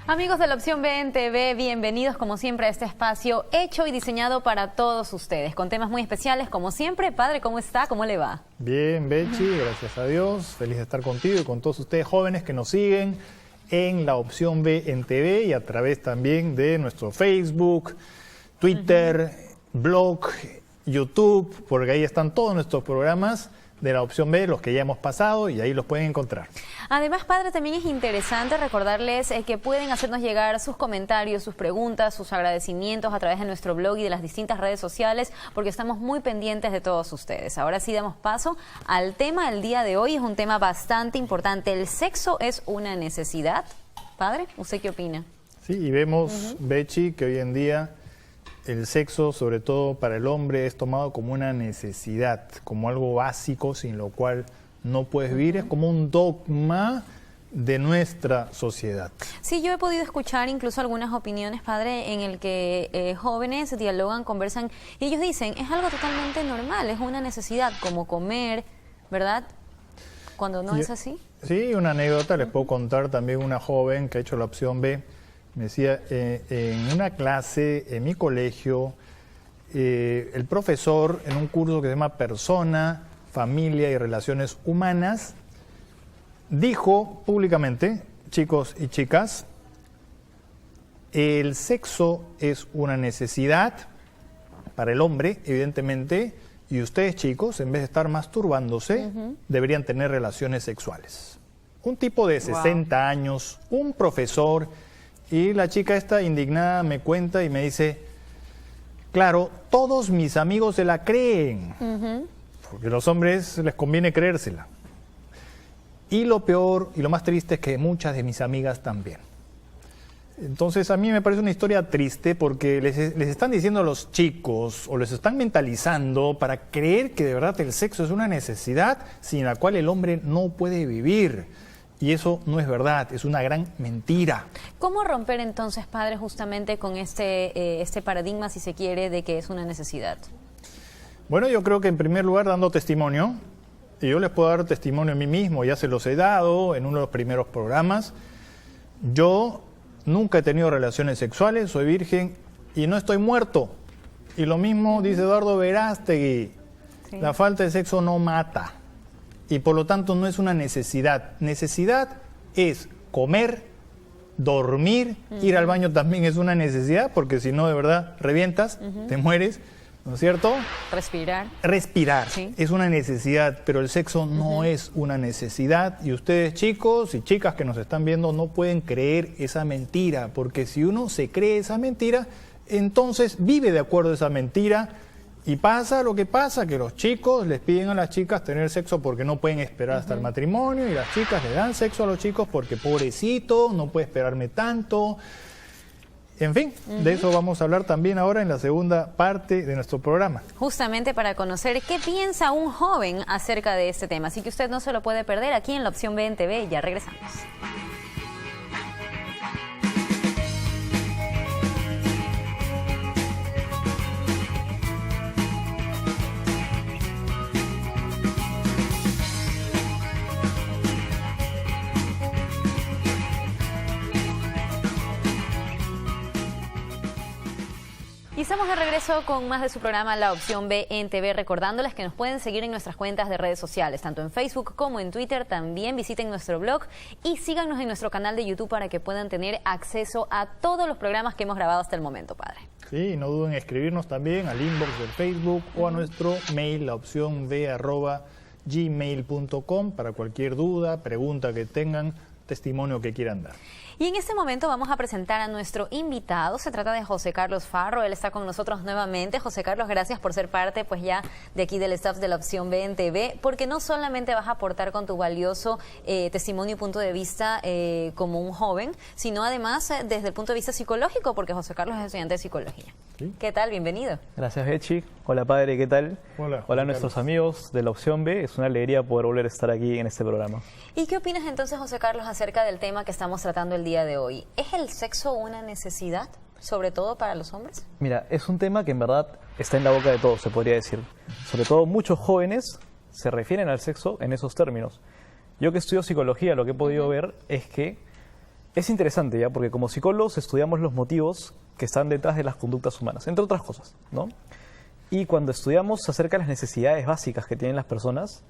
Amigos de la opción B en TV, bienvenidos como siempre a este espacio hecho y diseñado para todos ustedes, con temas muy especiales como siempre. Padre, ¿cómo está? ¿Cómo le va? Bien, Bechi, gracias a Dios. Feliz de estar contigo y con todos ustedes jóvenes que nos siguen en la opción B en TV y a través también de nuestro Facebook, Twitter, blog, YouTube, porque ahí están todos nuestros programas de la opción B, los que ya hemos pasado, y ahí los pueden encontrar. Además, padre, también es interesante recordarles que pueden hacernos llegar sus comentarios, sus preguntas, sus agradecimientos a través de nuestro blog y de las distintas redes sociales, porque estamos muy pendientes de todos ustedes. Ahora sí damos paso al tema del día de hoy. Es un tema bastante importante. ¿El sexo es una necesidad? Padre, ¿usted qué opina? Sí, y vemos, Bechi, que hoy en día el sexo, sobre todo para el hombre, es tomado como una necesidad, como algo básico sin lo cual no puedes vivir. Es como un dogma de nuestra sociedad. Sí, yo he podido escuchar incluso algunas opiniones, padre, en el que jóvenes dialogan, conversan, y ellos dicen, es algo totalmente normal, es una necesidad, como comer, ¿verdad? Cuando no es así. Sí, una anécdota, les puedo contar también una joven que ha hecho la opción B. Me decía, en una clase, en mi colegio, el profesor, en un curso que se llama Persona, Familia y Relaciones Humanas, dijo públicamente, chicos y chicas, el sexo es una necesidad para el hombre, evidentemente, y ustedes, chicos, en vez de estar masturbándose, deberían tener relaciones sexuales. Un tipo de 60 años, un profesor. Y la chica esta indignada me cuenta y me dice, claro, todos mis amigos se la creen, porque a los hombres les conviene creérsela. Y lo peor y lo más triste es que muchas de mis amigas también. Entonces a mí me parece una historia triste porque les están diciendo a los chicos o les están mentalizando para creer que de verdad el sexo es una necesidad sin la cual el hombre no puede vivir. Y eso no es verdad, es una gran mentira. ¿Cómo romper entonces, padre, justamente con este paradigma, si se quiere, de que es una necesidad? Bueno, yo creo que en primer lugar dando testimonio, y yo les puedo dar testimonio a mí mismo, ya se los he dado en uno de los primeros programas. Yo nunca he tenido relaciones sexuales, soy virgen y no estoy muerto. Y lo mismo dice Eduardo Verástegui, la falta de sexo no mata. Y por lo tanto no es una necesidad. Necesidad es comer, dormir, ir al baño también es una necesidad, porque si no de verdad revientas, te mueres, ¿no es cierto? Respirar. Respirar, es una necesidad, pero el sexo no es una necesidad. Y ustedes, chicos y chicas que nos están viendo, no pueden creer esa mentira, porque si uno se cree esa mentira, entonces vive de acuerdo a esa mentira. Y pasa lo que pasa, que los chicos les piden a las chicas tener sexo porque no pueden esperar hasta el matrimonio, y las chicas le dan sexo a los chicos porque pobrecito, no puede esperarme tanto. En fin, de eso vamos a hablar también ahora en la segunda parte de nuestro programa. Justamente para conocer qué piensa un joven acerca de este tema. Así que usted no se lo puede perder aquí en la opción B en TV. Ya regresamos. Y estamos de regreso con más de su programa La Opción B en TV, recordándoles que nos pueden seguir en nuestras cuentas de redes sociales, tanto en Facebook como en Twitter. También visiten nuestro blog y síganos en nuestro canal de YouTube para que puedan tener acceso a todos los programas que hemos grabado hasta el momento, padre. Sí, no duden en escribirnos también al inbox del Facebook o a nuestro mail, laopcionb@gmail.com, para cualquier duda, pregunta que tengan, testimonio que quieran dar. Y en este momento vamos a presentar a nuestro invitado. Se trata de José Carlos Farro. Él está con nosotros nuevamente. José Carlos, gracias por ser parte pues ya de aquí del staff de la opción B en TV, porque no solamente vas a aportar con tu valioso testimonio y punto de vista como un joven, sino además desde el punto de vista psicológico, porque José Carlos es estudiante de psicología. ¿Sí? ¿Qué tal? Bienvenido. Gracias, Bechi. Hola, padre, ¿qué tal? Hola a nuestros amigos de la opción B. Es una alegría poder volver a estar aquí en este programa. ¿Y qué opinas entonces, José Carlos, acerca del tema que estamos tratando el día de hoy? ¿Es el sexo una necesidad, sobre todo para los hombres? Mira, es un tema que en verdad está en la boca de todos, se podría decir. Sobre todo muchos jóvenes se refieren al sexo en esos términos. Yo que estudio psicología, lo que he podido ver es que Es interesante, ¿ya? Porque como psicólogos estudiamos los motivos que están detrás de las conductas humanas, entre otras cosas, ¿no? Y cuando estudiamos acerca de las necesidades básicas que tienen las personas,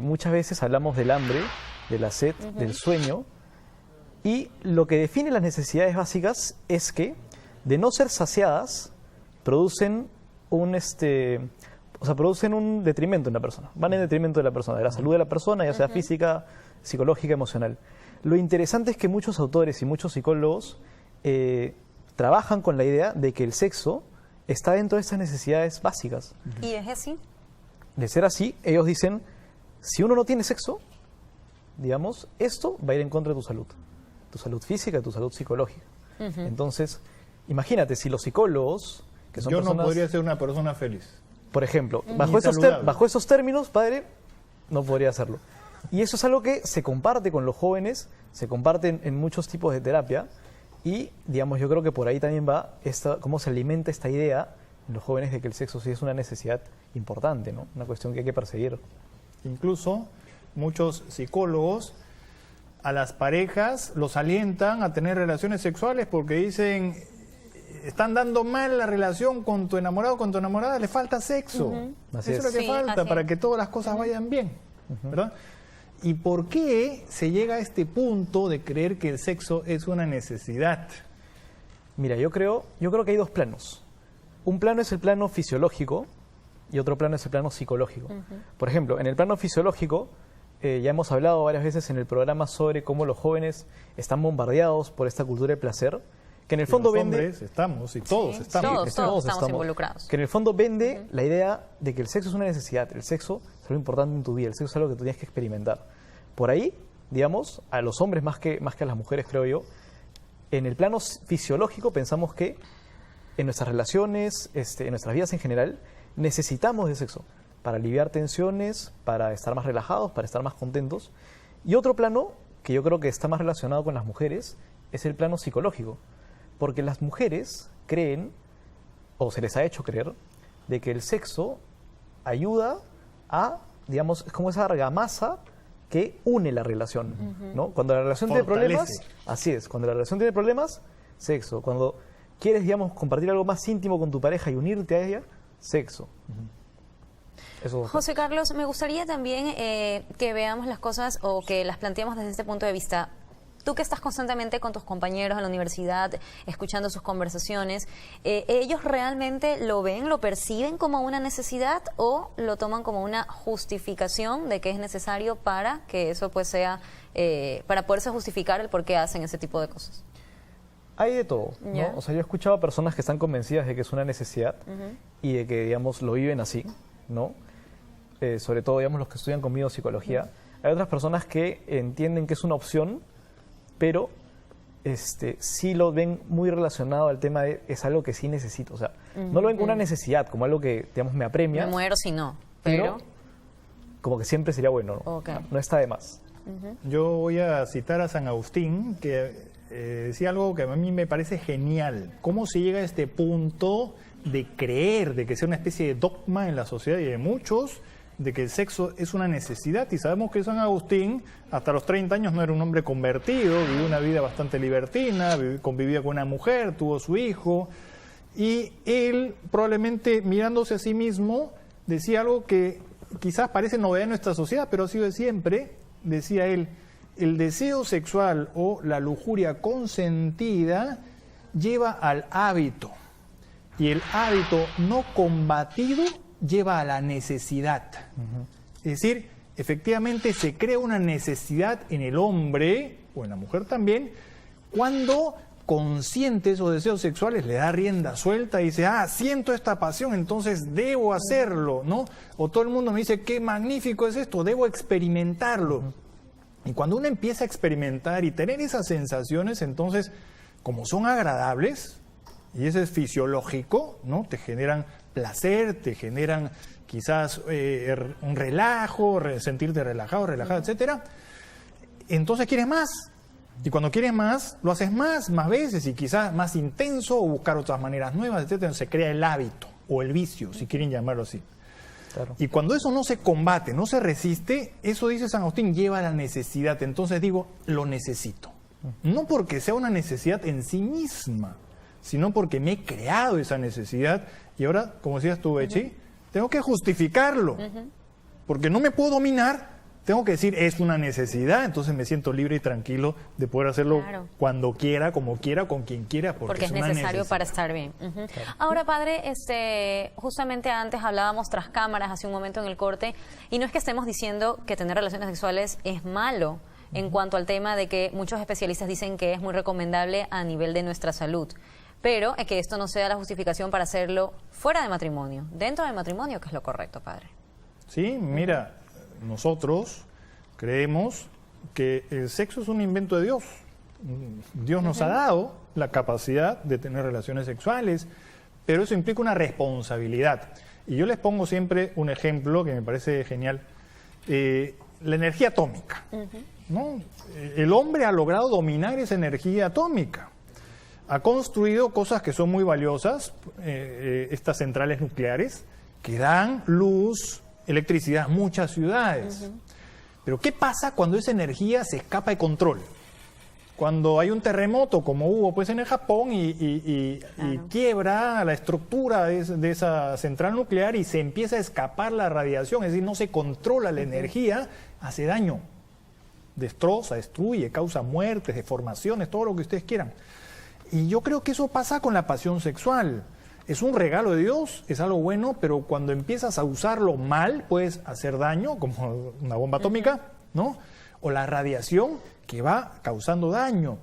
muchas veces hablamos del hambre, de la sed, del sueño, y lo que define las necesidades básicas es que, de no ser saciadas, producen un detrimento en la persona, van en detrimento de la persona, de la salud de la persona, ya sea física, psicológica, emocional. Lo interesante es que muchos autores y muchos psicólogos trabajan con la idea de que el sexo está dentro de estas necesidades básicas. ¿Y es así? De ser así, ellos dicen, si uno no tiene sexo, digamos, esto va a ir en contra de tu salud física y tu salud psicológica. Entonces, imagínate, si los psicólogos, que son personas... Yo no podría ser una persona feliz. Por ejemplo, bajo esos términos, padre, no podría hacerlo. Y eso es algo que se comparte con los jóvenes, se comparte en muchos tipos de terapia, y, digamos, yo creo que por ahí también va cómo se alimenta esta idea en los jóvenes de que el sexo sí es una necesidad importante, ¿no? Una cuestión que hay que perseguir. Incluso muchos psicólogos a las parejas los alientan a tener relaciones sexuales porque dicen, están dando mal la relación con tu enamorado, con tu enamorada, le falta sexo. Eso es lo que falta para que todas las cosas vayan bien, ¿verdad? ¿Y por qué se llega a este punto de creer que el sexo es una necesidad? Mira, yo creo que hay dos planos. Un plano es el plano fisiológico y otro plano es el plano psicológico. Por ejemplo, en el plano fisiológico, ya hemos hablado varias veces en el programa sobre cómo los jóvenes están bombardeados por esta cultura de placer, que en el fondo vende... Los hombres estamos, y todos estamos. Todos estamos involucrados. Que en el fondo vende la idea de que el sexo es una necesidad, el sexo es algo importante en tu vida, el sexo es algo que tú tienes que experimentar. Por ahí, digamos, a los hombres más que a las mujeres, creo yo, en el plano fisiológico pensamos que en nuestras relaciones, en nuestras vidas en general, necesitamos de sexo para aliviar tensiones, para estar más relajados, para estar más contentos. Y otro plano, que yo creo que está más relacionado con las mujeres, es el plano psicológico. Porque las mujeres creen, o se les ha hecho creer, de que el sexo ayuda a, digamos, es como esa argamasa que une la relación, ¿no? Cuando la relación tiene problemas, así es, cuando la relación tiene problemas, sexo. Cuando quieres, digamos, compartir algo más íntimo con tu pareja y unirte a ella, sexo. Eso. José Carlos, me gustaría también que veamos las cosas o que las planteemos desde este punto de vista. Tú que estás constantemente con tus compañeros en la universidad, escuchando sus conversaciones, ¿ellos realmente lo ven, lo perciben como una necesidad o lo toman como una justificación de que es necesario para que eso pues sea, para poderse justificar el por qué hacen ese tipo de cosas? Hay de todo, ¿no? Yeah. O sea, yo he escuchado a personas que están convencidas de que es una necesidad y de que, digamos, lo viven así, ¿no? Sobre todo, digamos, los que estudian conmigo psicología. Hay otras personas que entienden que es una opción, pero sí lo ven muy relacionado al tema de es algo que sí necesito. O sea, no lo ven como una necesidad, como algo que, digamos, me apremia. Me muero si no, pero como que siempre sería bueno, ¿no? Okay. No está de más. Yo voy a citar a San Agustín, que decía algo que a mí me parece genial. ¿Cómo se llega a este punto de creer, de que sea una especie de dogma en la sociedad y de muchos, de que el sexo es una necesidad? Y sabemos que San Agustín, hasta los 30 años, no era un hombre convertido, vivió una vida bastante libertina, convivía con una mujer, tuvo su hijo, y él, probablemente mirándose a sí mismo, decía algo que quizás parece novedad en nuestra sociedad, pero ha sido de siempre. Decía él: el deseo sexual o la lujuria consentida lleva al hábito, y el hábito no combatido lleva a la necesidad. Es decir, efectivamente se crea una necesidad en el hombre, o en la mujer también, cuando consciente esos deseos sexuales, le da rienda suelta y dice, siento esta pasión, entonces debo hacerlo, ¿no? O todo el mundo me dice, qué magnífico es esto, debo experimentarlo. Y cuando uno empieza a experimentar y tener esas sensaciones, entonces, como son agradables, y eso es fisiológico, ¿no? Te generan placer, te generan quizás un relajo, sentirte relajado, relajada, etcétera. Entonces quieres más. Y cuando quieres más, lo haces más veces y quizás más intenso, o buscar otras maneras nuevas, etcétera. Se crea el hábito o el vicio, si quieren llamarlo así. Claro. Y cuando eso no se combate, no se resiste, eso, dice San Agustín, lleva a la necesidad. Entonces digo, lo necesito. No porque sea una necesidad en sí misma, sino porque me he creado esa necesidad y ahora, como decías tú, Bechi, tengo que justificarlo. Porque no me puedo dominar, tengo que decir, es una necesidad, entonces me siento libre y tranquilo de poder hacerlo cuando quiera, como quiera, con quien quiera, porque es necesario para estar bien. Ahora, padre, justamente antes hablábamos tras cámaras, hace un momento en el corte, y no es que estemos diciendo que tener relaciones sexuales es malo, en cuanto al tema de que muchos especialistas dicen que es muy recomendable a nivel de nuestra salud, pero que esto no sea la justificación para hacerlo fuera de matrimonio, dentro del matrimonio, que es lo correcto, padre. Sí, mira, nosotros creemos que el sexo es un invento de Dios. Dios nos ha dado la capacidad de tener relaciones sexuales, pero eso implica una responsabilidad. Y yo les pongo siempre un ejemplo que me parece genial. La energía atómica, ¿no? El hombre ha logrado dominar esa energía atómica. Ha construido cosas que son muy valiosas, estas centrales nucleares, que dan luz, electricidad a muchas ciudades. Pero ¿qué pasa cuando esa energía se escapa de control? Cuando hay un terremoto, como hubo pues en el Japón, y quiebra la estructura de esa central nuclear y se empieza a escapar la radiación, es decir, no se controla la energía, hace daño, destroza, destruye, causa muertes, deformaciones, todo lo que ustedes quieran. Y yo creo que eso pasa con la pasión sexual. Es un regalo de Dios, es algo bueno, pero cuando empiezas a usarlo mal, puedes hacer daño, como una bomba atómica, ¿no? O la radiación que va causando daño.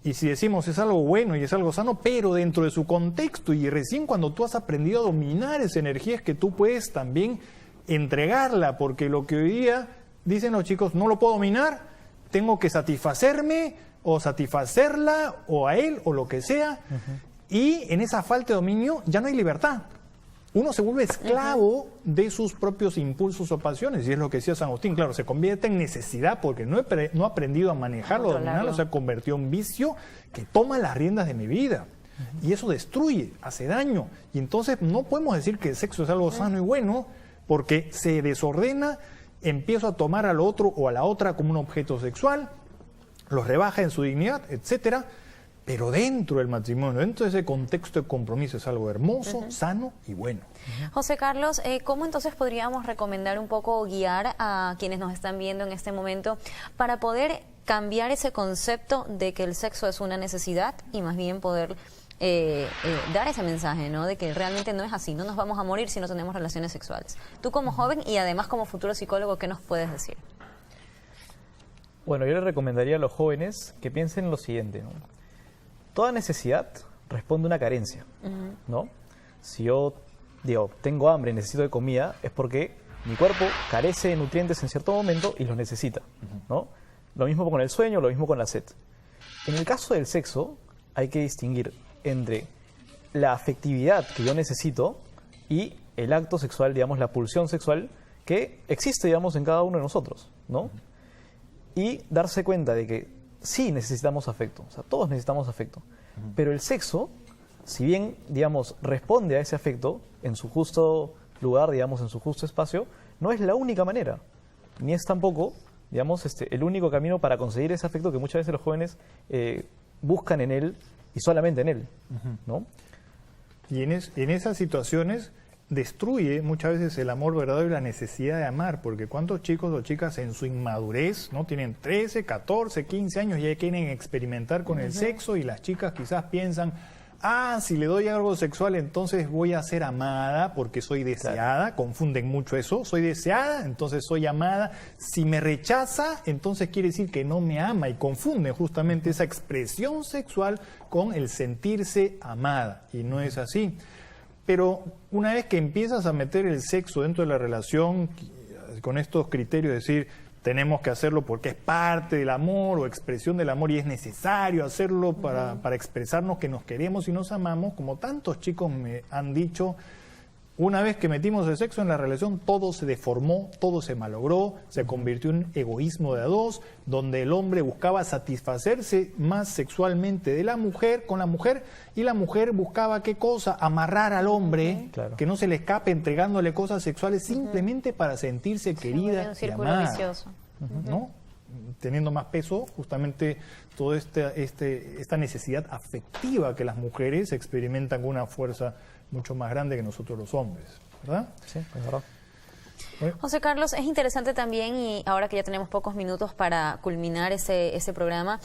Y si decimos es algo bueno y es algo sano, pero dentro de su contexto, y recién cuando tú has aprendido a dominar esa energía es que tú puedes también entregarla, porque lo que hoy día dicen los chicos, no lo puedo dominar, tengo que satisfacerme o satisfacerla o a él o lo que sea. Y en esa falta de dominio ya no hay libertad. Uno se vuelve esclavo de sus propios impulsos o pasiones, y es lo que decía San Agustín, claro, se convierte en necesidad porque no ha aprendido a manejarlo, a dominarlo, se ha convertido en vicio que toma las riendas de mi vida. Y eso destruye, hace daño. Y entonces no podemos decir que el sexo es algo sano y bueno, porque se desordena, empiezo a tomar al otro o a la otra como un objeto sexual, los rebaja en su dignidad, etcétera. Pero dentro del matrimonio, dentro de ese contexto de compromiso, es algo hermoso, sano y bueno. José Carlos, ¿cómo entonces podríamos recomendar un poco, guiar a quienes nos están viendo en este momento para poder cambiar ese concepto de que el sexo es una necesidad y más bien poder dar ese mensaje, ¿no? De que realmente no es así, no nos vamos a morir si no tenemos relaciones sexuales? Tú como joven y además como futuro psicólogo, ¿qué nos puedes decir? Bueno, yo le recomendaría a los jóvenes que piensen en lo siguiente, ¿no? Toda necesidad responde a una carencia, ¿no? Si yo digo, tengo hambre, necesito de comida, es porque mi cuerpo carece de nutrientes en cierto momento y los necesita, ¿no? Lo mismo con el sueño, lo mismo con la sed. En el caso del sexo, hay que distinguir entre la afectividad que yo necesito y el acto sexual, digamos, la pulsión sexual que existe, digamos, en cada uno de nosotros, ¿no? Y darse cuenta de que sí necesitamos afecto, o sea, todos necesitamos afecto, pero el sexo, si bien, digamos, responde a ese afecto en su justo lugar, digamos, en su justo espacio, no es la única manera, ni es tampoco, digamos, el único camino para conseguir ese afecto que muchas veces los jóvenes buscan en él y solamente en él, ¿no? Y en esas situaciones destruye muchas veces el amor verdadero y la necesidad de amar, porque cuántos chicos o chicas en su inmadurez, ¿no? Tienen 13, 14, 15 años y ya quieren experimentar con el sexo, y las chicas quizás piensan, si le doy algo sexual entonces voy a ser amada porque soy deseada, confunden mucho eso, soy deseada, entonces soy amada, si me rechaza entonces quiere decir que no me ama, y confunden justamente esa expresión sexual con el sentirse amada, y no es así. Pero una vez que empiezas a meter el sexo dentro de la relación, con estos criterios, es decir, tenemos que hacerlo porque es parte del amor o expresión del amor y es necesario hacerlo para expresarnos que nos queremos y nos amamos, como tantos chicos me han dicho, una vez que metimos el sexo en la relación, todo se deformó, todo se malogró, se convirtió en un egoísmo de a dos, donde el hombre buscaba satisfacerse más sexualmente de la mujer, con la mujer, y la mujer buscaba, ¿qué cosa? Amarrar al hombre, que no se le escape entregándole cosas sexuales simplemente para sentirse querida y amada, ¿no? teniendo más peso justamente toda esta necesidad afectiva que las mujeres experimentan con una fuerza mucho más grande que nosotros los hombres, ¿verdad? Sí, es verdad. José Carlos, es interesante también, y ahora que ya tenemos pocos minutos para culminar ese programa,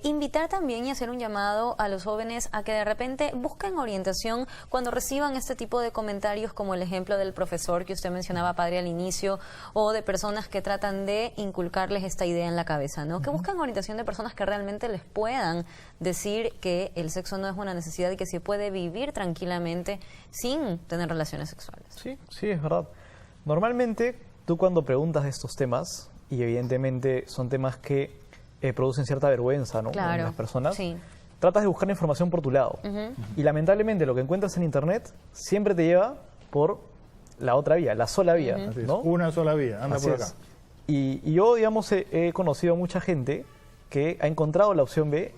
invitar también y hacer un llamado a los jóvenes a que de repente busquen orientación cuando reciban este tipo de comentarios, como el ejemplo del profesor que usted mencionaba, padre, al inicio, o de personas que tratan de inculcarles esta idea en la cabeza, ¿no? Que busquen orientación de personas que realmente les puedan decir que el sexo no es una necesidad y que se puede vivir tranquilamente sin tener relaciones sexuales. Sí, sí, es verdad. Normalmente, tú cuando preguntas de estos temas, y evidentemente son temas que producen cierta vergüenza, ¿no? Claro, en las personas, sí. tratas de buscar información por tu lado. Y lamentablemente lo que encuentras en Internet siempre te lleva por la otra vía, la sola vía, Así es, ¿no? una sola vía, anda Así por es. acá. Y yo, digamos, he conocido a mucha gente que ha encontrado la opción B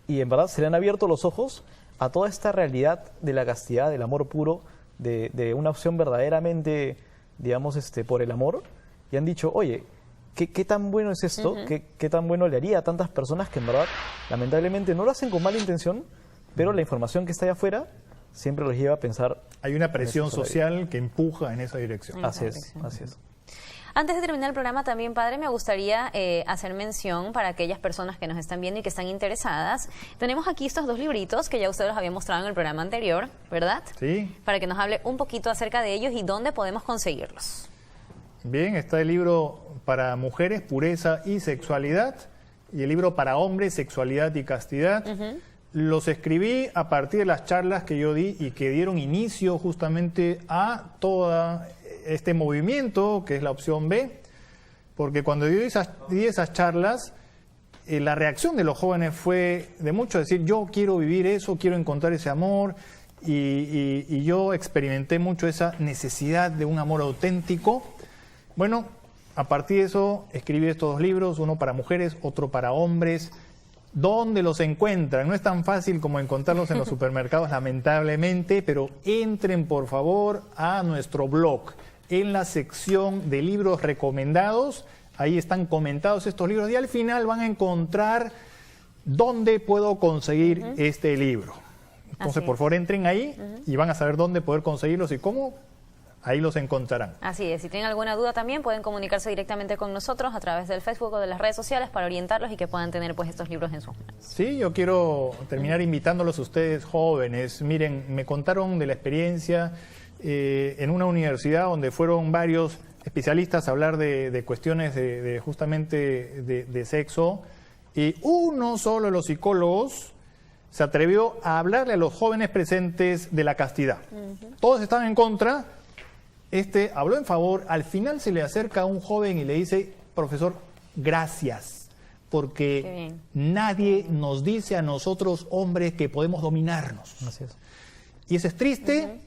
y en verdad se le han abierto los ojos a toda esta realidad de la castidad, del amor puro, de una opción verdaderamente, digamos, por el amor, y han dicho, oye, ¿qué tan bueno es esto? ¿Qué tan bueno le haría a tantas personas que en verdad, lamentablemente, no lo hacen con mala intención, pero la información que está allá afuera siempre los lleva a pensar... Hay una presión en esa sola social que empuja en esa dirección. En Así esa es, dirección. así es. Antes de terminar el programa también, padre, me gustaría hacer mención para aquellas personas que nos están viendo y que están interesadas. Tenemos aquí estos dos libritos que ya usted los había mostrado en el programa anterior, ¿verdad? Sí. Para que nos hable un poquito acerca de ellos y dónde podemos conseguirlos. Bien, está el libro para mujeres, pureza y sexualidad, y el libro para hombres, sexualidad y castidad. Los escribí a partir de las charlas que yo di y que dieron inicio justamente a todo este movimiento, que es la opción B, porque cuando yo di esas charlas, la reacción de los jóvenes fue de mucho decir, yo quiero vivir eso, quiero encontrar ese amor, y yo experimenté mucho esa necesidad de un amor auténtico. Bueno, a partir de eso escribí estos dos libros, uno para mujeres, otro para hombres. ¿Dónde los encuentran? No es tan fácil como encontrarlos en los supermercados, lamentablemente, pero entren por favor a nuestro blog. En la sección de libros recomendados, ahí están comentados estos libros y al final van a encontrar dónde puedo conseguir este libro. Entonces, por favor, entren ahí y van a saber dónde poder conseguirlos y cómo. Ahí los encontrarán. Así es, si tienen alguna duda también pueden comunicarse directamente con nosotros a través del Facebook o de las redes sociales para orientarlos y que puedan tener pues estos libros en sus manos. Sí, yo quiero terminar invitándolos a ustedes jóvenes. Miren, me contaron de la experiencia en una universidad donde fueron varios especialistas a hablar de cuestiones justamente de sexo, y uno solo de los psicólogos se atrevió a hablarle a los jóvenes presentes de la castidad. Todos estaban en contra. Habló en favor. Al final se le acerca a un joven y le dice, profesor, gracias, porque nadie nos dice a nosotros hombres que podemos dominarnos. Así es. Y eso es triste,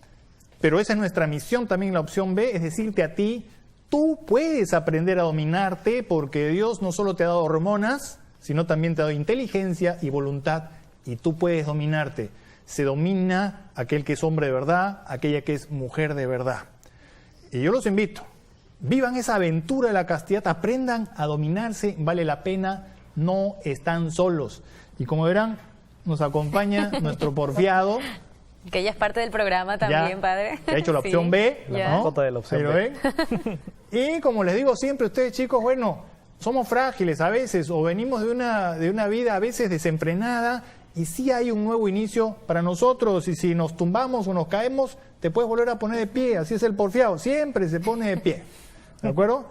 pero esa es nuestra misión también, la opción B, es decirte a ti, tú puedes aprender a dominarte porque Dios no solo te ha dado hormonas, sino también te ha dado inteligencia y voluntad, y tú puedes dominarte. Se domina aquel que es hombre de verdad, aquella que es mujer de verdad. Y yo los invito, vivan esa aventura de la castidad, aprendan a dominarse, vale la pena, no están solos. Y como verán, nos acompaña nuestro porfiado. Que ella es parte del programa también, Ya, padre. que ha hecho la opción B, La Ya. mascota de la opción ¿Ahí lo B. ven? Y como les digo siempre, ustedes chicos, bueno, somos frágiles a veces, o venimos de una vida a veces desenfrenada, y sí hay un nuevo inicio para nosotros, y si nos tumbamos o nos caemos, te puedes volver a poner de pie, así es el porfiado, siempre se pone de pie, ¿de acuerdo?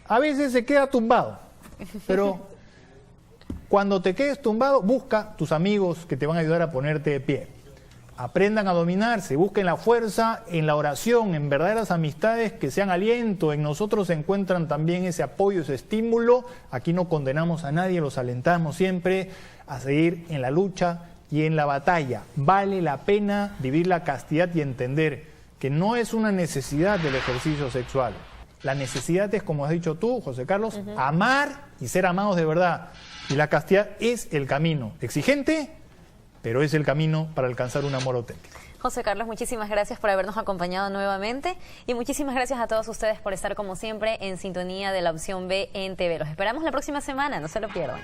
A veces se queda tumbado, pero cuando te quedes tumbado, busca tus amigos que te van a ayudar a ponerte de pie. Aprendan a dominarse, busquen la fuerza en la oración, en verdaderas amistades que sean aliento. En nosotros se encuentran también ese apoyo, ese estímulo. Aquí no condenamos a nadie, los alentamos siempre a seguir en la lucha y en la batalla. Vale la pena vivir la castidad y entender que no es una necesidad del ejercicio sexual. La necesidad es, como has dicho tú, José Carlos, amar y ser amados de verdad. Y la castidad es el camino exigente, pero es el camino para alcanzar un amor auténtico. José Carlos, muchísimas gracias por habernos acompañado nuevamente y muchísimas gracias a todos ustedes por estar como siempre en sintonía de la opción B en TV. Los esperamos la próxima semana, no se lo pierdan.